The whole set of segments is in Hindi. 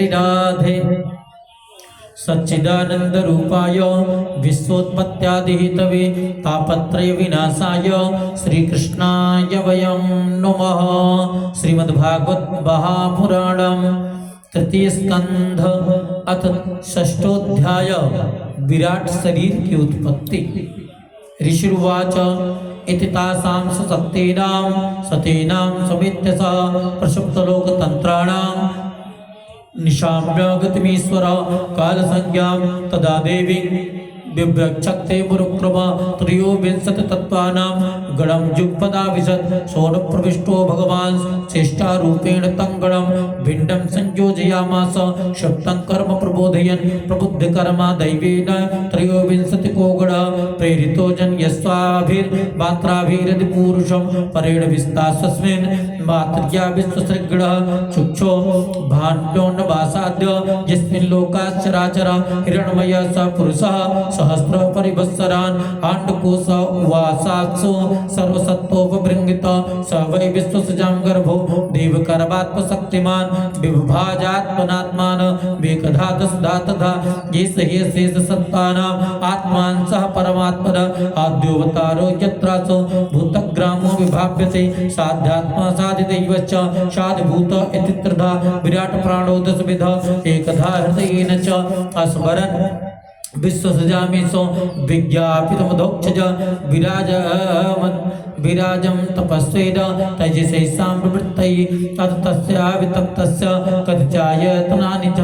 श्री राधे। सच्चिदानंद रूपाय विश्वोत्पत्त्यादिहेतवे तापत्रय विनाशाय श्री कृष्णाय वयं नमः। श्रीमद्भागवत महापुराणम तृतीय स्कंध अथ षष्ठोध्याय विराट शरीर की उत्पत्ति। ऋषिरुवाच इति तासां सतेनां समेत्य स प्रसुप्तलोकतन्त्राणां निशाम्य गतिमीश्वर कालसंज्ञां तदा देवी बिभ्रक्षते मुरुक्रम त्रयोविंशतितत्त्वानां गणं जुगपदाविशत् सोनप्रविष्टो भगवान् चेष्टारूपेण तं गणं भिण्डं संयोजयामास। शक्तं कर्म प्रबोधयन् प्रबुद्धकर्मा दैवेन त्रयोविंशतिको गणः प्रेरितो जन्यस्वाभिर्मात्राभिरधिपूरुषं परेण विस्तास्वस्मिन् मात्र्या विश्वसृगणः चुक्षो भाण्डोन्नवासाद्य यस्मिन् लोकाश्चराचर हिरण्मय स पुरुषः सहस्र परिवत्सरान् आण्डकोश उवासात्सु सर्वसत्त्वोपबृंहित स वै विश्वसजां गर्भो देवकर्मात्मशक्तिमान् विभाजात्मनात्मान वेकधा दशधा तथा ये शेष सत्तानाम् आत्मान् सह परमात्मन आद्योऽवतारो यत्रासो भूतग्रामो विभाव्यते साध्यात्मा साधिदैवश्च साधिभूत इति त्रिधा विराट प्राणो दशविध एकधा हृदयेन च अस्मरन् विश्वसजामीसो विज्ञापितमधोक्षज विराजं तपस्वेद तैजसैसां प्रवृत्तैः तस्यावितप्तस्य कतिचायतनानि च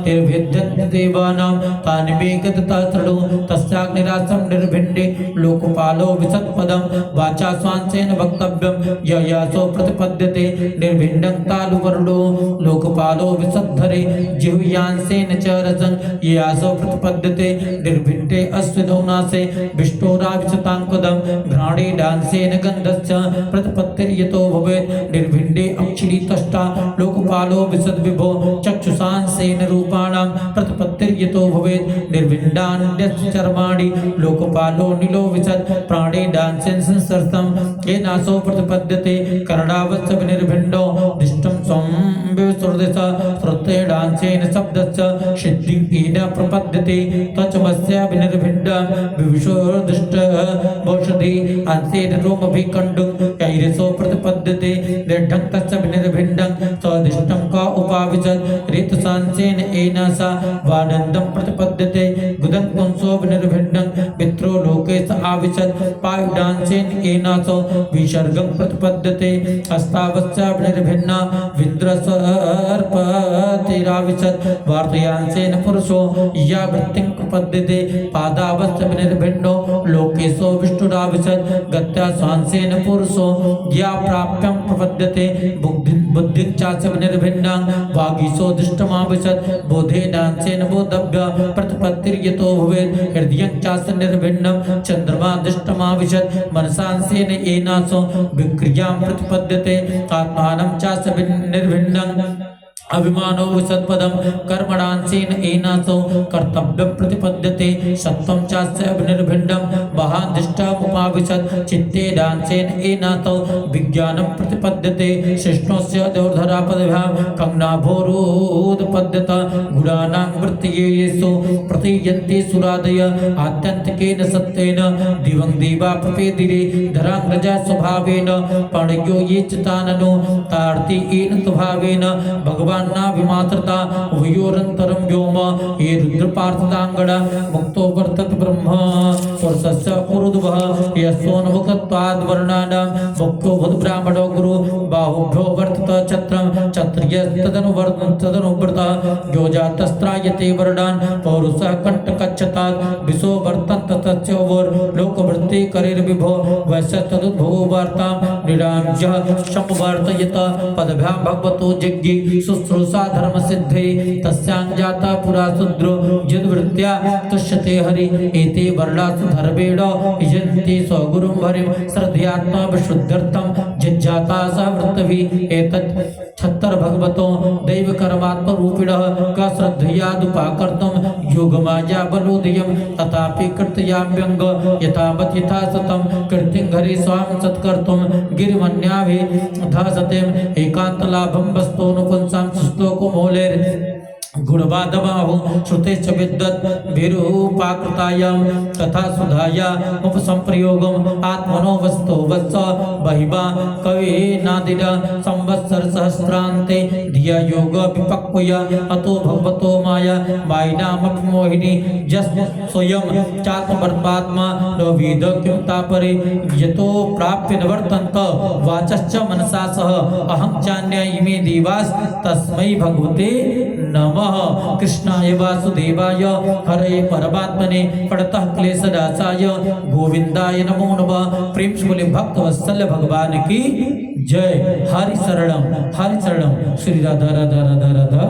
निर्भिद्यन्ते देवानां तानि मे गततः शृणु तस्याग्निरासं निर्भिण्डे लोकपालो विसत्पदं वाचा स्वांसेन वक्तव्यं ययासो प्रतिपद्यते निर्भिण्डं तालुवर्णो लोकपालो विसद्धरे जिह्व्यांसेन च रसं ययासो प्रतिपद्यते निर्भिण्डे अश्विनौनासे विष्णोराविशताङ्कदं घ्राणे डांसेन गन्धस्य प्रतिपत्तिर्यतो भवेत् निर्भिण्डे अक्षिणीतष्टा लोकपालो विशद्विभो चक्षुषांसेन रूपाणां प्रतिपत्तिर्यतो भवेत् निर्भिण्डान्यस्य चर्माणि लोकपालो नीलो विशद् प्राणे डांसेन संसर्तं येनासो प्रतिपद्यते कर्णावस्य विनिर्भिण्डो दिष्टं स्वं विवसुर्दिश श्रुते डांसेन शब्दस्य सिद्धिं येन प्रपद्यते तचमस्य विनिर्भिण्डं विविशोर्दिष्ट वौषधि अंसेन रोमभिकण्डुं यैरसो प्रतिपद्यते दृढं तस्य विनिर्भिण्डं सदिष्टं का उपाविशत् ऋतुसांसेन येन सा वानन्दं प्रतिपद्यते गुदं पुंसो विनिर्भिण्डं पित्रो लोके स आविशत् पायुडांसेन येन सो विसर्गं प्रतिपद्यते हस्तावस्य विनिर्भिन्ना विन्द्रसर्पतिराविशत् वार्तयांसेन पुरुषो या वृत्तिं प्रपद्यते पादावस्य विनिर्भिन्नो लोकेशो विष्णुराविशत् गत्या स्वांसेन पुरुषो या प्राप्यं प्रपद्यते बुद्धिं चास्य विनिर्भिन्नां वागीशो दृष्टमाविशत् बोधेनांसेन बोधव्य प्रतिपत्तिर्यतो भवेत् हृदयं चास्य निर्भिन्नं चन्द्रमा दृष्टमाविशत् मनसांसेन येनासो विक्रियां प्रतिपद्यते आत्मानं चास्य निर्भिन्नं अभिमानो विसत्पदं कर्मणांसेन येनासो कर्तव्यं प्रतिपद्यते सत्त्वं चास्य विनिर्भिण्डं महादिष्टमुपाविशत् चित्ते डांसेन येनासो विज्ञानं प्रतिपद्यते शिष्णोस्य दौर्धरापदभ्यां कंगनाभोरोदपद्यत गुणानां वृत्तियेषु प्रतीयन्ते सुरादय आत्यन्तिकेन सत्येन दिवं देवा प्रपेदिरे धराङ्ग्रजा स्वभावेन पाणियो ये चिताननो तार्ति येन स्वभावेन भगवान् नाभिमात्रता उभयोरन्तरं व्योम ये रुद्रपार्थदाङ्गण मुक्तो वर्तते ब्रह्म पुरुषस्य पुरुद्वः यस्सोन्मुखत्वाद्वर्णानां मुख्यो भूतब्राह्मणो गुरु बाहुभ्यो वर्तत छत्रं क्षत्रियस्तदनुवर्तः यो जातस्त्रायते वर्णान् पौरुषः कण्टकच्छतात् विशो वर्तन्त तस्योर्लोकवृत्ति करेर्विभो वैश्यस्तदुद्भवो वार्तां निराज्यः संवर्तयत पदभ्यां भगवतो जिज्ञे शुश्रूषा धर्म सिद्धे तस्यां जाता पुरा शूद्रो यद्वृत्त्या तुष्यते हरि एते वर्णासु धर्मेण यजन्ति स्वगुरुं हरिं श्रद्धयात्मा विशुद्ध्यर्थं जिज्ञाता स वृत्तभिः एतत् छत्तर भगवतो दैव कर्मात्म रूपिणः का श्रद्धयादुपाकर्तुं योगमाया बलोदयं तथापि कृतयाम्यंग यथावत् यथा सतं कृतिं हरि स्वां सत्कर्तुं गिरिमन्याभिः धासतेम् एकान्तलाभं वस्तोनुपुंसां सुश्लोको मौलेर् गुणवादबाहु श्रुतेश्च विद्वत् विरूपाकृतायां तथा सुधाया उपसंप्रयोगम् आत्मनो वस्तो वत्स बहिवा कविनादिन संवत्सर सहस्रान्ते धिया योग विपक्वया अतो भगवतो माया मायिनामपि मोहिनी यस् स्वयं चात्मवर्पात्मा न वेद किं तापरे यतो प्राप्य निवर्तन्त वाचश्च मनसा सह अहं चान्य इमे देवास् तस्मै भगवते नमः। कृष्णाय वासुदेवाय हरे परमात्मने प्रणतः क्लेशनाशाय गोविंदाय नमो नमः। प्रेम से बोले भक्त वत्सल भगवान की जय। हरि शरणम श्री राधा राधा राधा राधा।